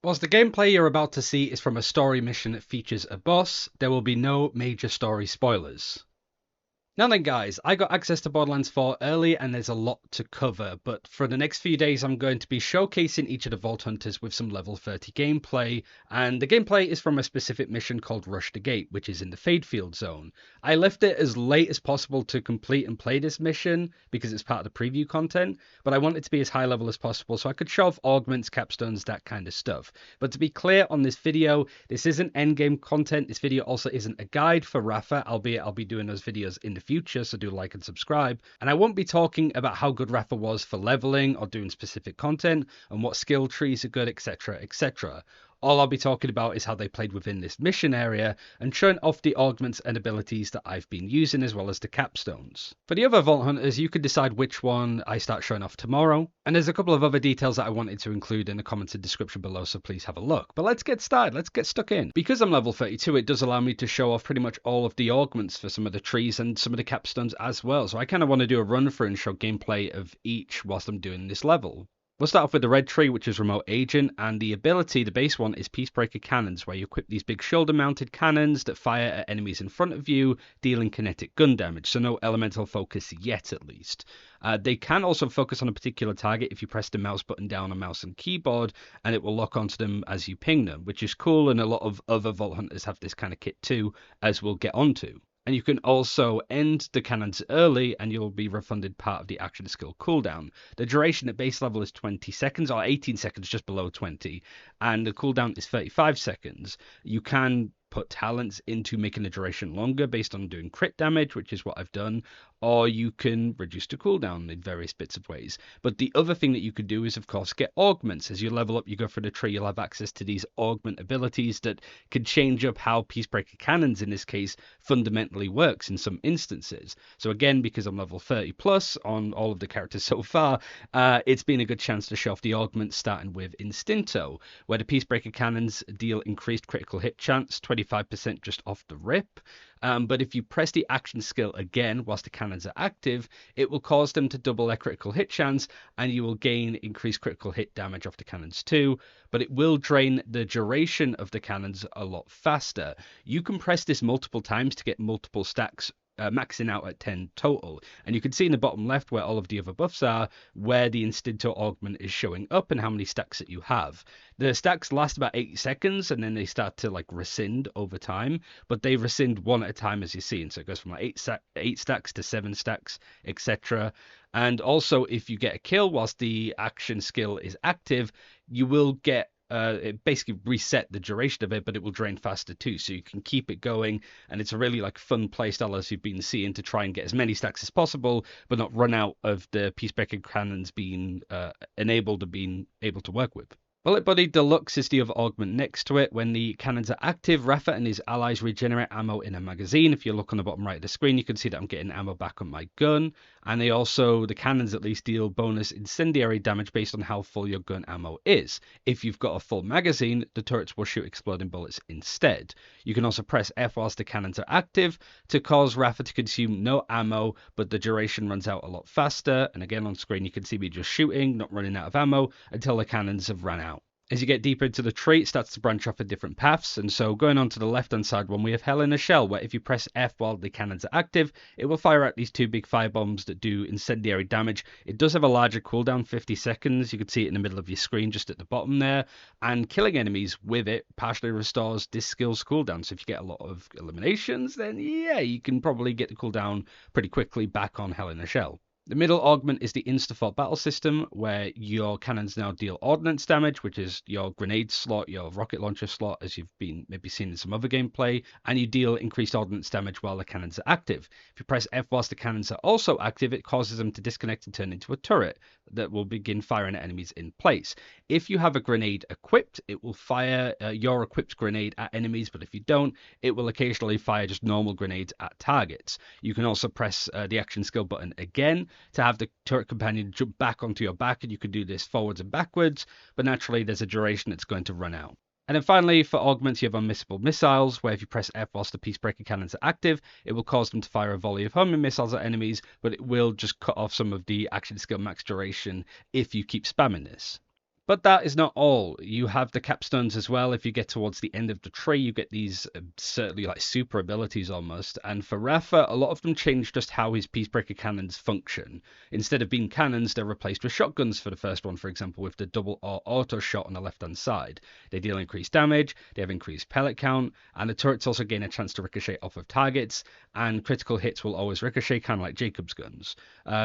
Whilst the gameplay you're about to see is from a story mission that features a boss, there will be no major story spoilers. Now then guys, I got access to Borderlands 4 early and there's a lot to cover, but for the next few days I'm going to be showcasing each of the Vault Hunters with some level 30 gameplay, and the gameplay is from a specific mission called Rush the Gate, which is in the Fadefield zone. I left it as late as possible to complete and play this mission because it's part of the preview content, but I want it to be as high level as possible so I could show off augments, capstones, that kind of stuff. But to be clear on this video, this isn't endgame content. This video also isn't a guide for RAFA, albeit I'll be doing those videos in the future, so do like and subscribe. And I won't be talking about how good RAFA was for leveling or doing specific content and what skill trees are good, etc, etc. All I'll be talking about is how they played within this mission area and showing off the augments and abilities that I've been using, as well as the capstones. For the other Vault Hunters, you can decide which one I start showing off tomorrow, and there's a couple of other details that I wanted to include in the commented description below, so please have a look. But let's get started, let's get stuck in. Because I'm level 32, it does allow me to show off pretty much all of the augments for some of the trees and some of the capstones as well, so I kind of want to do a run through and show gameplay of each whilst I'm doing this level. We'll start off with the red tree, which is Remote Agent, and the ability, the base one, is Peacebreaker Cannons, where you equip these big shoulder-mounted cannons that fire at enemies in front of you, dealing kinetic gun damage, so no elemental focus yet at least. They can also focus on a particular target if you press the mouse button down on mouse and keyboard, and it will lock onto them as you ping them, which is cool, and a lot of other Vault Hunters have this kind of kit too, as we'll get onto. And you can also end the cannons early and you'll be refunded part of the action skill cooldown. The duration at base level is 20 seconds, or 18 seconds just below 20, and the cooldown is 35 seconds. You can put talents into making the duration longer based on doing crit damage, which is what I've done, or you can reduce the cooldown in various bits of ways. But the other thing that you could do is, of course, get augments. As you level up, you go through the tree, you'll have access to these augment abilities that can change up how Peacebreaker Cannons, in this case, fundamentally works in some instances. So again, because I'm level 30 plus on all of the characters so far, it's been a good chance to show off the augments, starting with Instinto, where the Peacebreaker Cannons deal increased critical hit chance, 25% just off the rip. But if you press the action skill again whilst the cannons are active, it will cause them to double their critical hit chance, and you will gain increased critical hit damage off the cannons too, but it will drain the duration of the cannons a lot faster. You can press this multiple times to get multiple stacks, maxing out at 10 total. And you can see in the bottom left where all of the other buffs are, where the Instinto augment is showing up and how many stacks that you have. The stacks last about 8 seconds and then they start to like rescind over time, but they rescind one at a time, as you see. And so it goes from like 8 stacks to 7 stacks, etc. And also, if you get a kill whilst the action skill is active, you will get it basically reset the duration of it, but it will drain faster too, so you can keep it going. And it's a really like fun playstyle, as you've been seeing, to try and get as many stacks as possible, but not run out of the Peacebreaker Cannons being enabled and being able to work with. Bullet Buddy Deluxe is the other augment next to it. When the cannons are active, Rafa and his allies regenerate ammo in a magazine. If you look on the bottom right of the screen, you can see that I'm getting ammo back on my gun. And they also, the cannons at least, deal bonus incendiary damage based on how full your gun ammo is. If you've got a full magazine, the turrets will shoot exploding bullets instead. You can also press F whilst the cannons are active to cause Rafa to consume no ammo, but the duration runs out a lot faster. And again, on screen, you can see me just shooting, not running out of ammo until the cannons have run out. As you get deeper into the tree, it starts to branch off in different paths, and so going on to the left-hand side one, we have Hell in a Shell, where if you press F while the cannons are active, it will fire out these 2 big firebombs that do incendiary damage. It does have a larger cooldown, 50 seconds. You can see it in the middle of your screen, just at the bottom there, and killing enemies with it partially restores this skill's cooldown. So if you get a lot of eliminations, then yeah, you can probably get the cooldown pretty quickly back on Hell in a Shell. The middle augment is the Instafort battle system, where your cannons now deal ordnance damage, which is your grenade slot, your rocket launcher slot, as you've been maybe seen in some other gameplay, and you deal increased ordnance damage while the cannons are active. If you press F whilst the cannons are also active, it causes them to disconnect and turn into a turret that will begin firing at enemies in place. If you have a grenade equipped, it will fire your equipped grenade at enemies, but if you don't, it will occasionally fire just normal grenades at targets. You can also press the action skill button again to have the turret companion jump back onto your back, and you can do this forwards and backwards, but naturally there's a duration it's going to run out. And then finally, for augments, you have unmissable missiles, where if you press F whilst the Peacebreaker cannons are active, it will cause them to fire a volley of homing missiles at enemies, but it will just cut off some of the action skill max duration if you keep spamming this. But that is not all. You have the capstones as well. If you get towards the end of the tree, you get these certainly like super abilities almost. And for Rafa, a lot of them change just how his Peacebreaker cannons function. Instead of being cannons, they're replaced with shotguns for the first one, for example, with the double or auto shot on the left-hand side. They deal increased damage, they have increased pellet count, and the turrets also gain a chance to ricochet off of targets, and critical hits will always ricochet, kind of like Jacob's guns.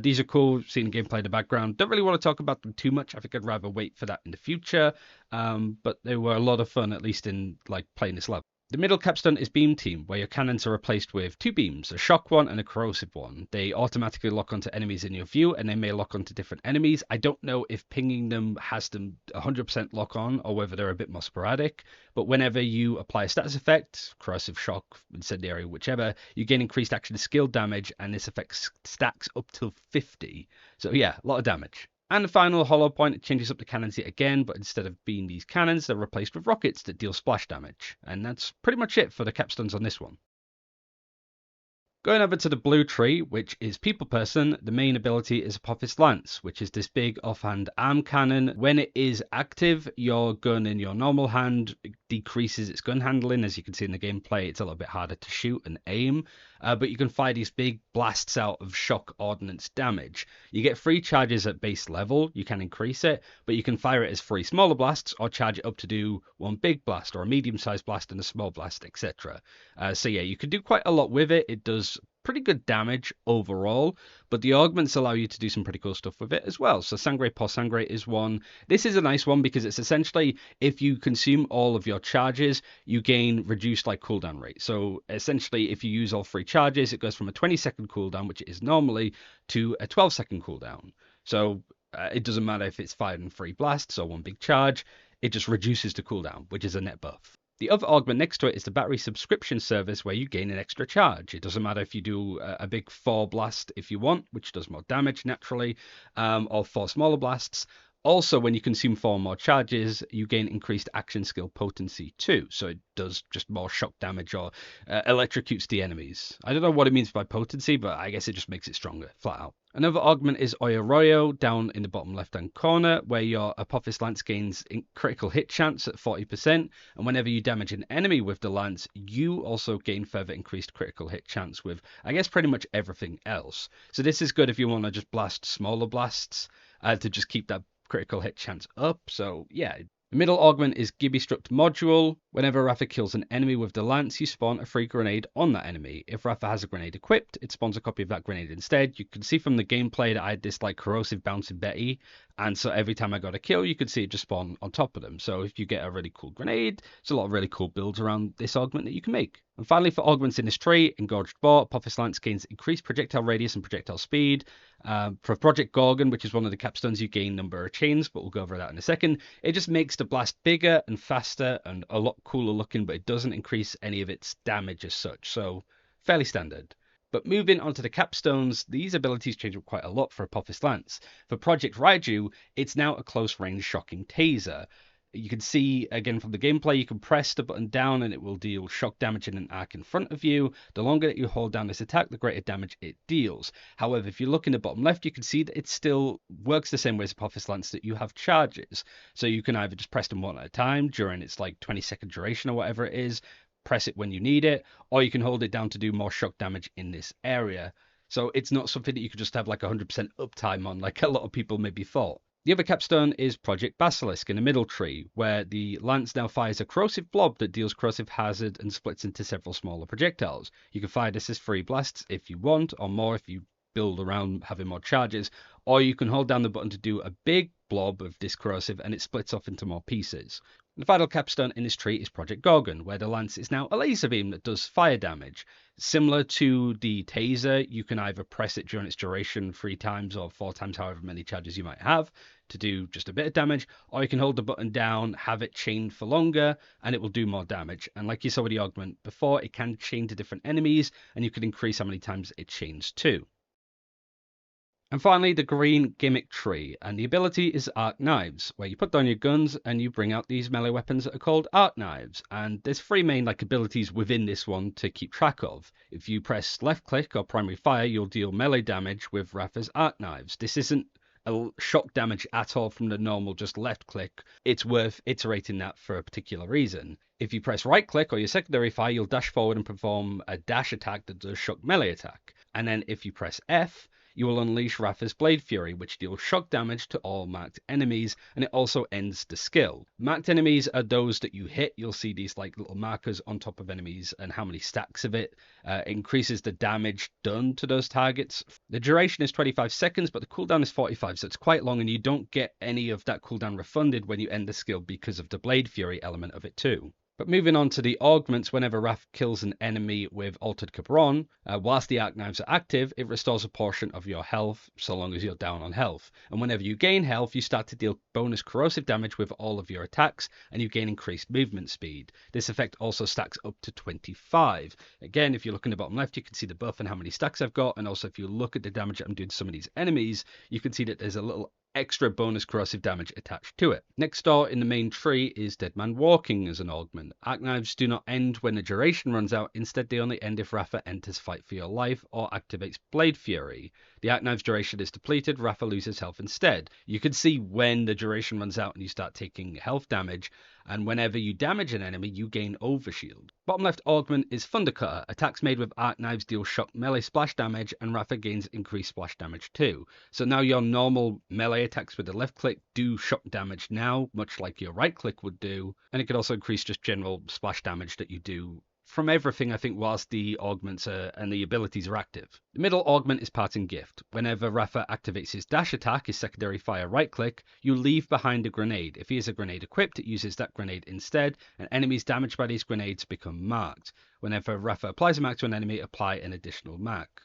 These are cool, seeing gameplay in the background. Don't really want to talk about them too much. I think I'd rather wait for that in the future, but they were a lot of fun, at least in like playing this level. The middle capstone is Beam Team, where your cannons are replaced with two beams, a shock one and a corrosive one. They automatically lock onto enemies in your view, and they may lock onto different enemies. I don't know if pinging them has them 100% lock on, or whether they're a bit more sporadic, but whenever you apply a status effect, corrosive, shock, incendiary, whichever, you gain increased action skill damage, and this effect stacks up to 50. So yeah, a lot of damage. And the final hollow point, it changes up the cannons yet again, but instead of being these cannons, they're replaced with rockets that deal splash damage. And that's pretty much it for the capstones on this one. Going over to the blue tree, which is People Person, the main ability is Apophis Lance, which is this big offhand arm cannon. When it is active, your gun in your normal hand decreases its gun handling. As you can see in the gameplay, it's a little bit harder to shoot and aim, but you can fire these big blasts out of shock ordnance damage. You get 3 charges at base level, you can increase it, but you can fire it as 3 smaller blasts or charge it up to do 1 big blast or a medium-sized blast and a small blast, etc. So yeah, you can do quite a lot with it. It does pretty good damage overall, but the augments allow you to do some pretty cool stuff with it as well. So Sangre por Sangre is one. This is a nice one because it's essentially, if you consume all of your charges, you gain reduced like cooldown rate. So essentially, if you use all 3 charges, it goes from a 20-second cooldown, which it is normally, to a 12-second cooldown. So it doesn't matter if it's fired in 3 blasts or 1 big charge, it just reduces the cooldown, which is a net buff. The other augment next to it is the battery subscription service, where you gain an extra charge. It doesn't matter if you do a big 4 blast if you want, which does more damage naturally, or 4 smaller blasts. Also, when you consume 4 more charges, you gain increased action skill potency too. So it does just more shock damage or electrocutes the enemies. I don't know what it means by potency, but I guess it just makes it stronger, flat out. Another augment is Oyoroyo down in the bottom left-hand corner, where your Apophis Lance gains critical hit chance at 40%, and whenever you damage an enemy with the lance, you also gain further increased critical hit chance with, I guess, pretty much everything else. So this is good if you want to just blast smaller blasts to just keep that critical hit chance up. So yeah, the middle augment is Gibistruct Module. Whenever Rafa kills an enemy with the lance, you spawn a free grenade on that enemy. If Rafa has a grenade equipped, it spawns a copy of that grenade instead. You can see from the gameplay that I had this like corrosive bouncing Betty, and so every time I got a kill, you could see it just spawn on top of them. So if you get a really cool grenade, there's a lot of really cool builds around this augment that you can make. And finally, for augments in this tree, Engorged Boar, Apophis Lance gains increased projectile radius and projectile speed. For Project Gorgon, which is one of the capstones, you gain number of chains, but we'll go over that in a second. It just makes the blast bigger and faster and a lot cooler looking, but it doesn't increase any of its damage as such, so fairly standard. But moving on to the capstones, these abilities change up quite a lot for Apophis Lance. For Project Raiju, it's now a close-range shocking taser. You can see, again, from the gameplay, you can press the button down and it will deal shock damage in an arc in front of you. The longer that you hold down this attack, the greater damage it deals. However, if you look in the bottom left, you can see that it still works the same way as Apophis Lance, that you have charges. So you can either just press them one at a time during its like 20-second duration or whatever it is, press it when you need it, or you can hold it down to do more shock damage in this area. So it's not something that you could just have like 100% uptime on, like a lot of people maybe thought. The other capstone is Project Basilisk in the middle tree, where the lance now fires a corrosive blob that deals corrosive hazard and splits into several smaller projectiles. You can fire this as 3 blasts if you want, or more if you build around having more charges, or you can hold down the button to do a big blob of this corrosive and it splits off into more pieces. The final capstone in this tree is Project Gorgon, where the lance is now a laser beam that does fire damage. Similar to the taser, you can either press it during its duration 3 times or 4 times, however many charges you might have, to do just a bit of damage, or you can hold the button down, have it chained for longer, and it will do more damage. And like you saw with the augment before, it can chain to different enemies, and you can increase how many times it chains too. And finally, the green gimmick tree, and the ability is Arc Knives, where you put down your guns and you bring out these melee weapons that are called Arc Knives. And there's 3 main abilities within this one to keep track of. If you press left click or primary fire, you'll deal melee damage with Rafa's Arc Knives. This isn't shock damage at all from the normal just left click, it's worth iterating that for a particular reason. If you press right click or your secondary fire, you'll dash forward and perform a dash attack that does shock melee attack. And then if you press F, you will unleash Rafa's Blade Fury, which deals shock damage to all marked enemies, and it also ends the skill. Marked enemies are those that you hit. You'll see these like little markers on top of enemies and how many stacks of it. Increases the damage done to those targets. The duration is 25 seconds, but the cooldown is 45, so it's quite long, and you don't get any of that cooldown refunded when you end the skill because of the Blade Fury element of it too. But moving on to the augments, whenever Rafa kills an enemy with Altered Cabron, whilst the arc knives are active, it restores a portion of your health so long as you're down on health. And whenever you gain health, you start to deal bonus corrosive damage with all of your attacks, and you gain increased movement speed. This effect also stacks up to 25. Again, if you look in the bottom left, you can see the buff and how many stacks I've got, and also if you look at the damage that I'm doing to some of these enemies, you can see that there's a little extra bonus corrosive damage attached to it. Next door in the main tree is Dead Man Walking as an augment. Arc knives do not end when the duration runs out, instead they only end if Rafa enters Fight for Your Life or activates Blade Fury. The arc knives duration is depleted, Rafa loses health instead. You can see when the duration runs out and you start taking health damage, and whenever you damage an enemy, you gain overshield. Bottom left augment is Thundercutter. Attacks made with arc knives deal shock melee splash damage, and Rafa gains increased splash damage too. So now your normal melee attacks with the left click do shock damage now, much like your right click would do, and it can also increase just general splash damage that you do from everything, I think, whilst the augments and the abilities are active. The middle augment is Parting Gift. Whenever Rafa activates his dash attack, his secondary fire right click, you leave behind a grenade. If he has a grenade equipped, it uses that grenade instead, and enemies damaged by these grenades become marked. Whenever Rafa applies a mark to an enemy, apply an additional mark.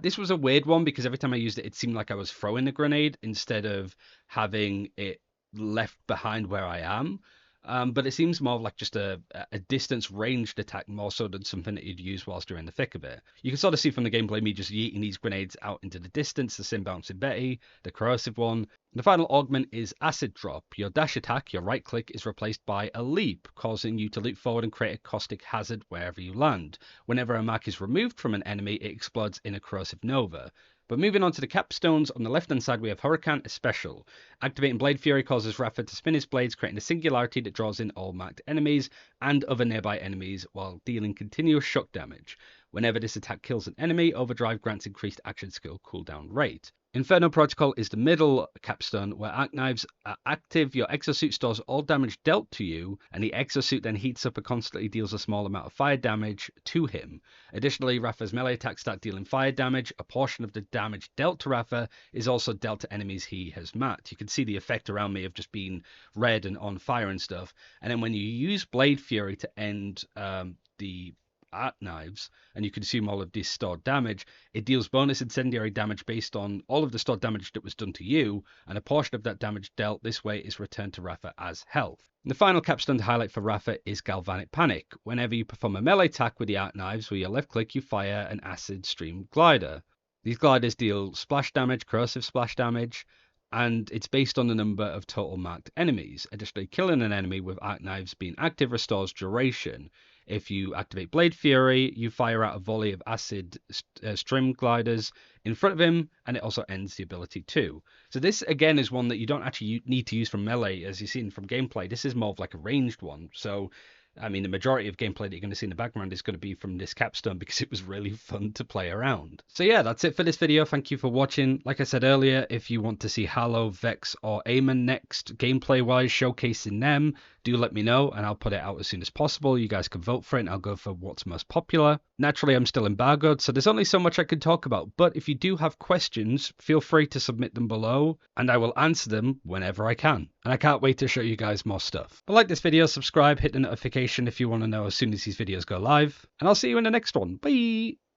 This was a weird one because every time I used it, it seemed like I was throwing a grenade instead of having it left behind where I am. But it seems more like just a distance ranged attack more so than something that you'd use whilst you're in the thick of it. You can sort of see from the gameplay me just yeeting these grenades out into the distance, the Sim Bouncing Betty, the corrosive one. The final augment is Acid Drop. Your dash attack, your right click, is replaced by a leap, causing you to leap forward and create a caustic hazard wherever you land. Whenever a mark is removed from an enemy, it explodes in a corrosive nova. But moving on to the capstones, on the left-hand side we have Hurricane Special. Activating Blade Fury causes Rafa to spin his blades, creating a singularity that draws in all marked enemies and other nearby enemies while dealing continuous shock damage. Whenever this attack kills an enemy, Overdrive grants increased action skill cooldown rate. Inferno Protocol is the middle capstone where arc knives are active. Your exosuit stores all damage dealt to you, and the exosuit then heats up and constantly deals a small amount of fire damage to him. Additionally, Rafa's melee attacks start dealing fire damage. A portion of the damage dealt to Rafa is also dealt to enemies he has marked. You can see the effect around me of just being red and on fire and stuff. And then when you use Blade Fury to end the arc knives and you consume all of this stored damage, it deals bonus incendiary damage based on all of the stored damage that was done to you, and a portion of that damage dealt this way is returned to Rafa as health. And the final capstone to highlight for Rafa is Galvanic Panic. Whenever you perform a melee attack with the arc knives, with your left click you fire an acid stream glider. These gliders deal splash damage, corrosive splash damage, and it's based on the number of total marked enemies. Additionally, killing an enemy with arc knives being active restores duration. If you activate Blade Fury, you fire out a volley of acid stream gliders in front of him, and it also ends the ability too. So this, again, is one that you don't actually need to use from melee, as you've seen from gameplay. This is more of like a ranged one. So, I mean, the majority of gameplay that you're going to see in the background is going to be from this capstone because it was really fun to play around. So yeah, that's it for this video. Thank you for watching. Like I said earlier, if you want to see HARLOWE, VEX, or AMON next, gameplay-wise, showcasing them, do let me know, and I'll put it out as soon as possible. You guys can vote for it, and I'll go for what's most popular. Naturally, I'm still embargoed, so there's only so much I can talk about, but if you do have questions, feel free to submit them below, and I will answer them whenever I can. And I can't wait to show you guys more stuff. But like this video, subscribe, hit the notification if you want to know as soon as these videos go live, and I'll see you in the next one. Bye!